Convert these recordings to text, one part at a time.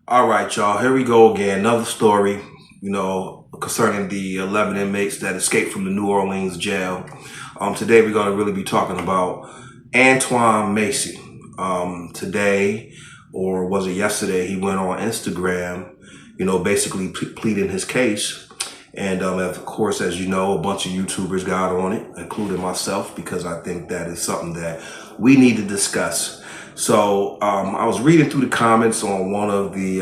All right, y'all, here we go again. Another story, concerning the 11 inmates that escaped from the New Orleans jail. Today we're going to really be talking about Antoine Macy. Today, or was it yesterday, he went on Instagram, basically pleading his case. And of course, as you know, a bunch of YouTubers got on it, including myself, because I think that is something that we need to discuss. So I was reading through the comments on one of the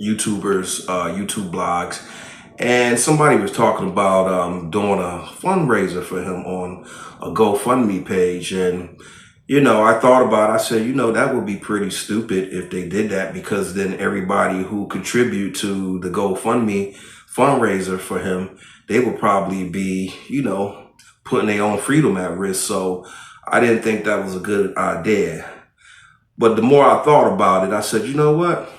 YouTubers, YouTube blogs, and somebody was talking about doing a fundraiser for him on a GoFundMe page. And, I thought about it. I said, that would be pretty stupid if they did that, because then everybody who contribute to the GoFundMe fundraiser for him, they would probably be, putting their own freedom at risk. So I didn't think that was a good idea. But the more I thought about it, I said, you know what?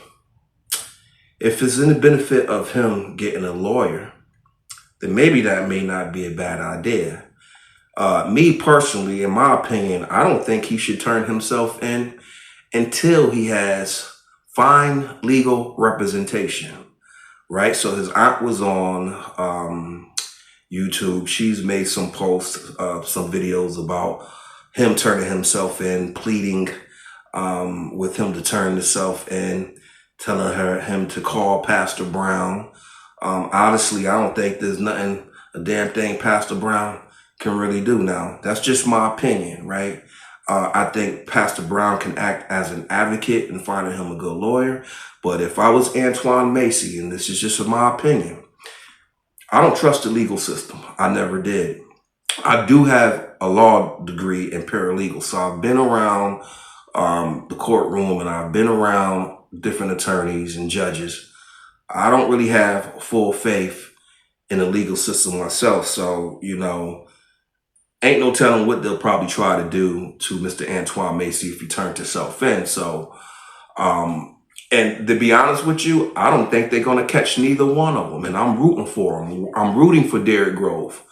If it's in the benefit of him getting a lawyer, then maybe that may not be a bad idea. Me personally, in my opinion, I don't think he should turn himself in until he has fine legal representation, right? So his aunt was on YouTube. She's made some posts, some videos about him turning himself in, pleading with him to turn himself in, telling him to call Pastor Brown. Honestly, I don't think there's a damn thing Pastor Brown can really do now. That's just my opinion, right? I think Pastor Brown can act as an advocate in finding him a good lawyer. But if I was Antoine Macy, and this is just my opinion, I don't trust the legal system. I never did. I do have a law degree in paralegal, so I've been around the courtroom, and I've been around different attorneys and judges. I don't really have full faith in the legal system myself, so, ain't no telling what they'll probably try to do to Mr. Antoine Macy if he turned himself in. So, and to be honest with you, I don't think they're going to catch neither one of them. And I'm rooting for them. I'm rooting for Derrick Grove.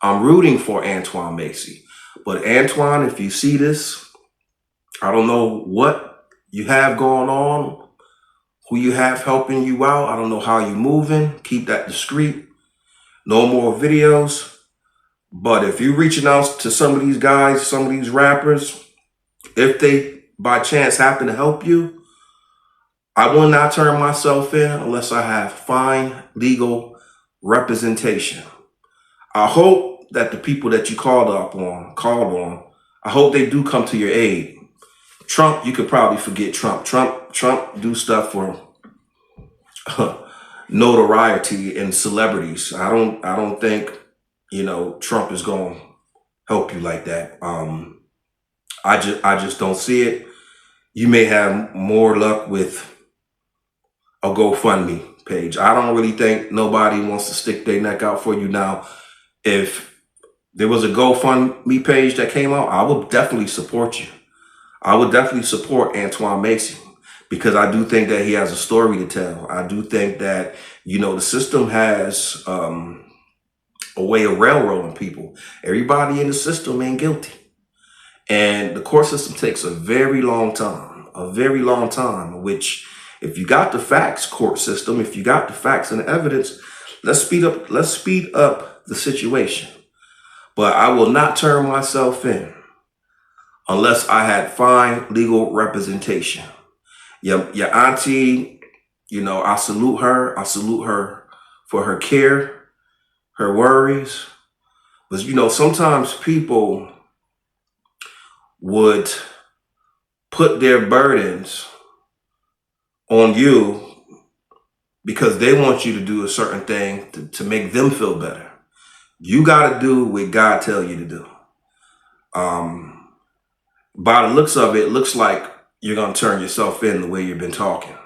I'm rooting for Antoine Macy. But Antoine, if you see this, I don't know what you have going on, who you have helping you out. I don't know how you're moving. Keep that discreet. No more videos. But if you're reaching out to some of these guys, some of these rappers, if they by chance happen to help you, I will not turn myself in unless I have fine legal representation. I hope that the people that you called on, I hope they do come to your aid. Trump, you could probably forget Trump. Trump do stuff for notoriety and celebrities. I don't think, Trump is going to help you like that. I just don't see it. You may have more luck with a GoFundMe page. I don't really think nobody wants to stick their neck out for you now. If there was a GoFundMe page that came out, I would definitely support you. I would definitely support Antoine Macy, because I do think that he has a story to tell. I do think that, the system has a way of railroading people. Everybody in the system ain't guilty. And the court system takes a very long time, which if you got the facts, court system, if you got the facts and the evidence, let's speed up the situation. But I will not turn myself in unless I had fine legal representation. Your auntie, I salute her. I salute her for her care, her worries. But, sometimes people would put their burdens on you because they want you to do a certain thing to make them feel better. You got to do what God tell you to do. By the looks of it, looks like you're going to turn yourself in the way you've been talking.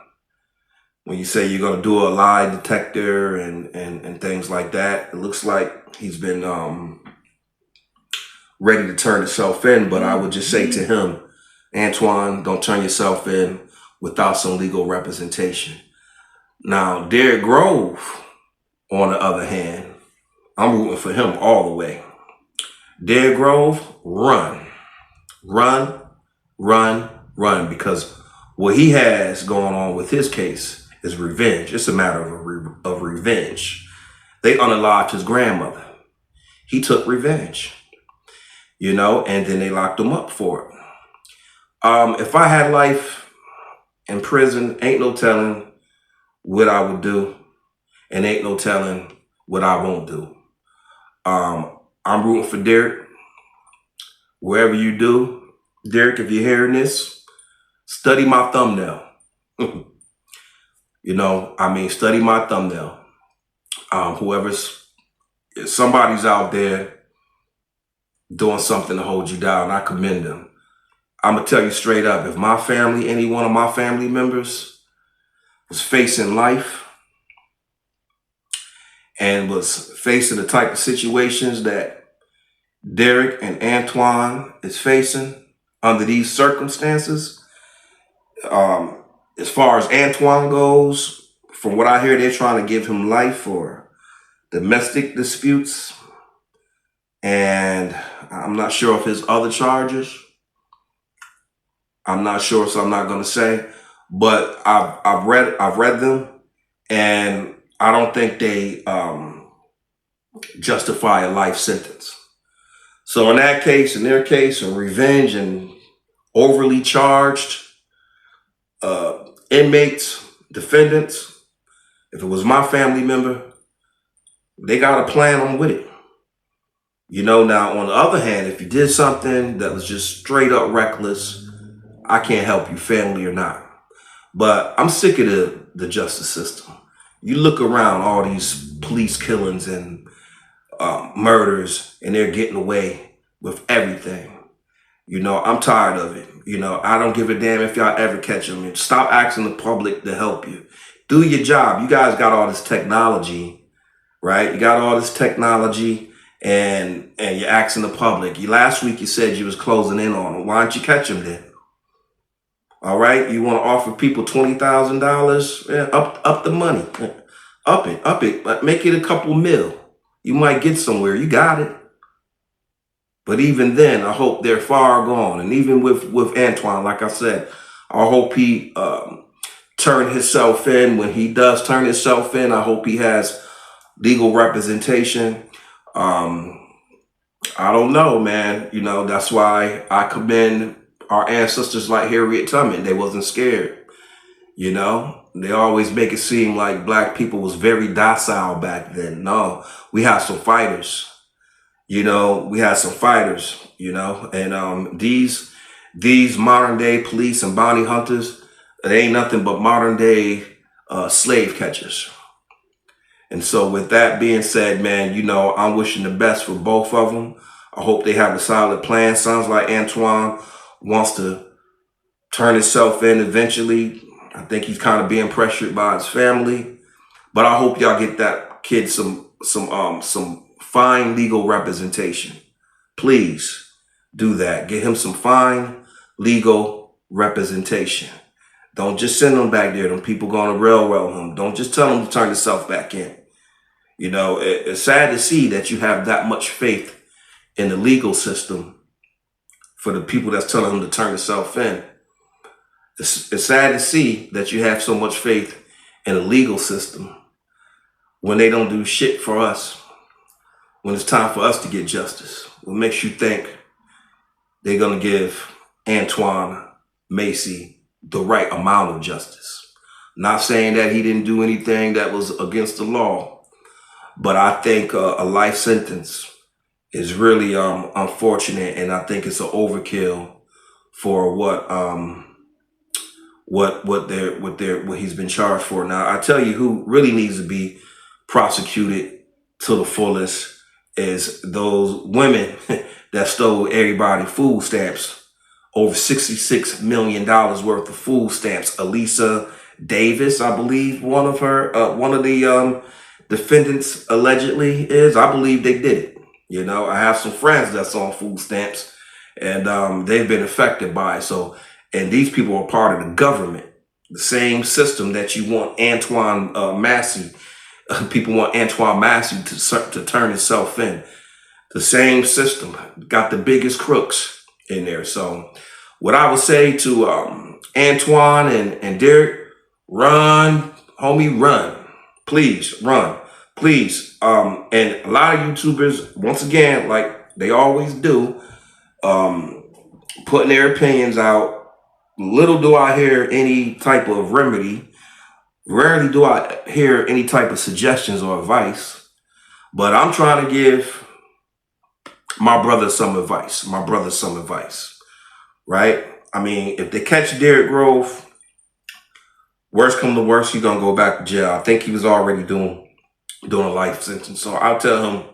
When you say you're going to do a lie detector and things like that, it looks like he's been ready to turn himself in. But I would just say to him, Antoine, don't turn yourself in without some legal representation. Now, Derrick Grove, on the other hand, I'm rooting for him all the way. Derrick Grove, run, because what he has going on with his case is revenge. It's a matter of revenge. They unalived his grandmother. He took revenge, and then they locked him up for it. If I had life in prison, ain't no telling what I would do, and ain't no telling what I won't do. I'm rooting for Derek. Wherever you do, Derek, if you're hearing this, study my thumbnail. Study my thumbnail. Somebody's out there doing something to hold you down, I commend them. I'm going to tell you straight up, if my family, any one of my family members was facing life and was facing the type of situations that Derek and Antoine is facing under these circumstances, as far as Antoine goes, from what I hear, they're trying to give him life for domestic disputes, and I'm not sure of his other charges. I'm not sure, so I'm not going to say. But I've read them, and I don't think they justify a life sentence. So in that case, in their case, of revenge and overly charged inmates, defendants, if it was my family member, they got to plan on with it. Now on the other hand, if you did something that was just straight up reckless, I can't help you, family or not. But I'm sick of the justice system. You look around all these police killings and murders, and they're getting away with everything. I'm tired of it. I don't give a damn if y'all ever catch them. Stop asking the public to help you. Do your job. You guys got all this technology, right? You got all this technology, and you're asking the public. Last week you said you was closing in on them. Why don't you catch them then? All right, you want to offer people $20,000? Yeah, up the money, up it, but make it a couple mil. You might get somewhere. You got it. But even then, I hope they're far gone. And even with Antoine, like I said, I hope he turn himself in. When he does turn himself in, I hope he has legal representation. I don't know, man. That's why I commend our ancestors like Harriet Tubman. They wasn't scared. They always make it seem like black people was very docile back then. No, we had some fighters. We had some fighters, and these modern day police and bounty hunters, they ain't nothing but modern day slave catchers. And so with that being said, man, I'm wishing the best for both of them. I hope they have a solid plan. Sounds like Antoine wants to turn himself in eventually. I think he's kind of being pressured by his family, but I hope y'all get that kid some fine legal representation. Please do that. Get him some fine legal representation. Don't just send him back there. Them people going to railroad him. Don't just tell him to turn himself back in. It's sad to see that you have that much faith in the legal system for the people that's telling him to turn himself in. It's sad to see that you have so much faith in the legal system when they don't do shit for us. When it's time for us to get justice, what makes you think they're going to give Antoine Macy the right amount of justice? Not saying that he didn't do anything that was against the law, but I think a life sentence is really unfortunate, and I think it's an overkill for what he's been charged for. Now, I tell you who really needs to be prosecuted to the fullest is those women that stole everybody food stamps, over $66 million worth of food stamps. Elisa Davis, I believe one of the defendants allegedly is. I believe they did it. I have some friends that's on food stamps, and they've been affected by it. And these people are part of the government, the same system that you want Antoine Massey. People want Antoine Massey to turn himself in. The same system got the biggest crooks in there. So What I would say to Antoine and Derek, run, homie, run. Please, run. Please. And a lot of YouTubers, once again, like they always do, putting their opinions out. Little do I hear any type of remedy. Rarely do I hear any type of suggestions or advice. But I'm trying to give my brother some advice. Right? I mean, if they catch Derek Grove, worst come to worst, he's gonna go back to jail. I think he was already doing a life sentence. So I'll tell him,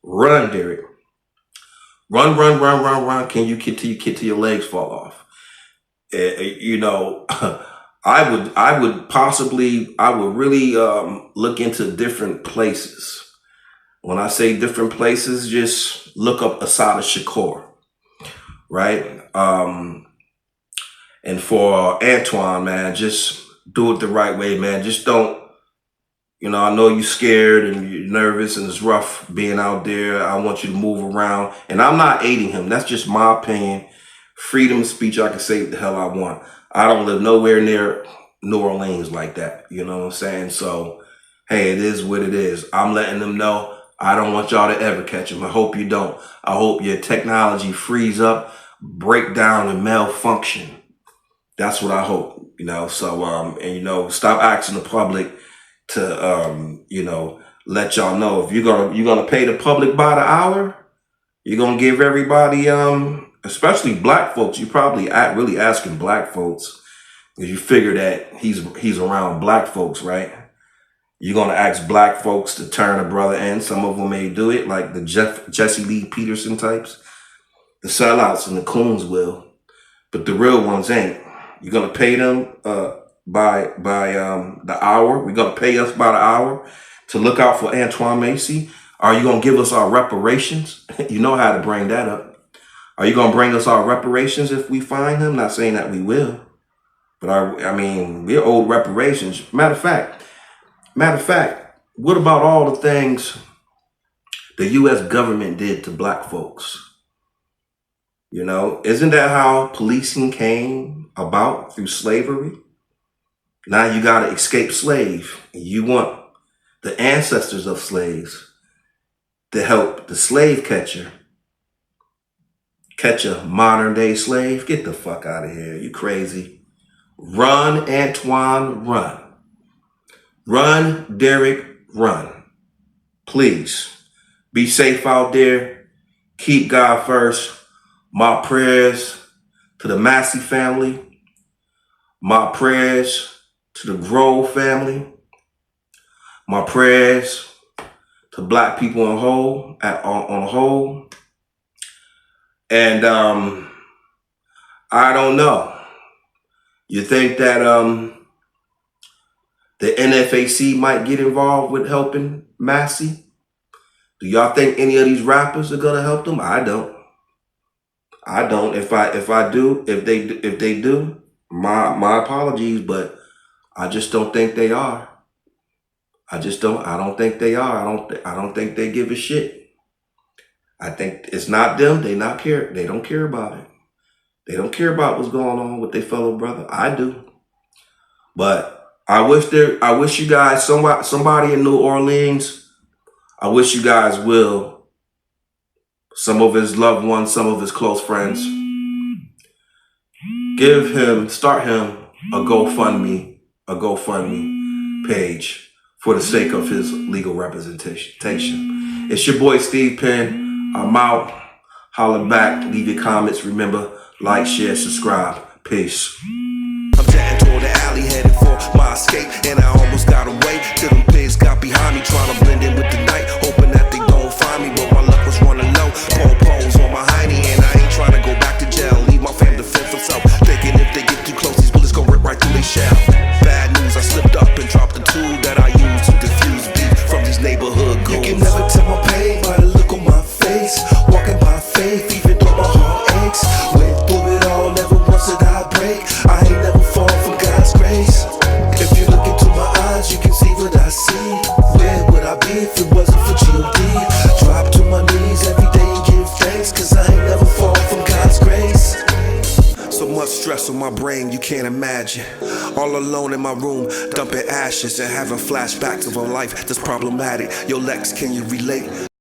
run, Derek. Run. Can you get till your legs fall off? You know, I would really look into different places. When I say different places, just look up Assata Shakur, right? And for Antoine, man, just do it the right way, man. Just don't, you know, I know you're scared and you're nervous and it's rough being out there. I want you to move around. And I'm not aiding him. That's just my opinion. Freedom of speech, I can say what the hell I want. I don't live nowhere near New Orleans like that. You know what I'm saying? So, hey, it is what it is. I'm letting them know I don't want y'all to ever catch him. I hope you don't. I hope your technology frees up, break down, and malfunction. That's what I hope, you know. So, and, you know, stop asking the public to, you know, let y'all know if you're gonna pay the public by the hour, you're gonna give everybody, especially black folks. You probably really asking black folks because you figure that he's around black folks, right? You're gonna ask black folks to turn a brother in. Some of them may do it, like the Jesse Lee Peterson types, the sellouts and the coons will, but the real ones ain't. You're gonna pay them by the hour. We're gonna pay us by the hour to look out for Antoine Macy. Are you gonna give us our reparations? You know how to bring that up. Are you gonna bring us our reparations if we find him? Not saying that we will, but I mean, we're owed reparations. Matter of fact, what about all the things the U.S. government did to black folks? You know, isn't that how policing came about, through slavery? Now you got to escape slave. You want the ancestors of slaves to help the slave catcher catch a modern day slave. Get the fuck out of here. You crazy. Run, Antoine, run. Run, Derek, run. Please be safe out there. Keep God first. My prayers to the Massey family. My prayers to the Grove family. My prayers to black people on a whole. And I don't know. You think that the NFAC might get involved with helping Massey? Do y'all think any of these rappers are gonna help them? I don't. If they do, my apologies, but I just don't think they are. I don't think they are. I don't think they give a shit. I think it's not them. They don't care about it. They don't care about what's going on with their fellow brother. I do. But I wish you guys, somebody in New Orleans, I wish you guys will, some of his loved ones, some of his close friends, start him a GoFundMe page for the sake of his legal representation. It's your boy Steve Penn. I'm out. Holler back. Leave your comments. Remember, like, share, subscribe. Peace. I'm jetting toward the alley, headed for my escape, and I almost got away till them pigs got behind me, trying to blend in with the night, hoping that they don't find me, but my luck was running low. Pose on my hiney, and I ain't trying to go back to jail. Leave my fam to fend for self, thinking if they get too close, these bullets gon' rip right through their shell. Bad news, I slipped up and dropped the tool that I use to diffuse beef from these neighborhood goons. You can never tell my pain by the look on my face, walking by faith, even though my heart aches. Went through it all, never once did I break. I ain't never fall from God's grace. If you look into my eyes, you can see what I see. Where would I be if it wasn't for G.O.D.? Drop to my knees every day and give thanks, cause I ain't never fall from God's grace. So my brain you can't imagine. All alone in my room, dumping ashes and having flashbacks of a life that's problematic. Yo, Lex, can you relate?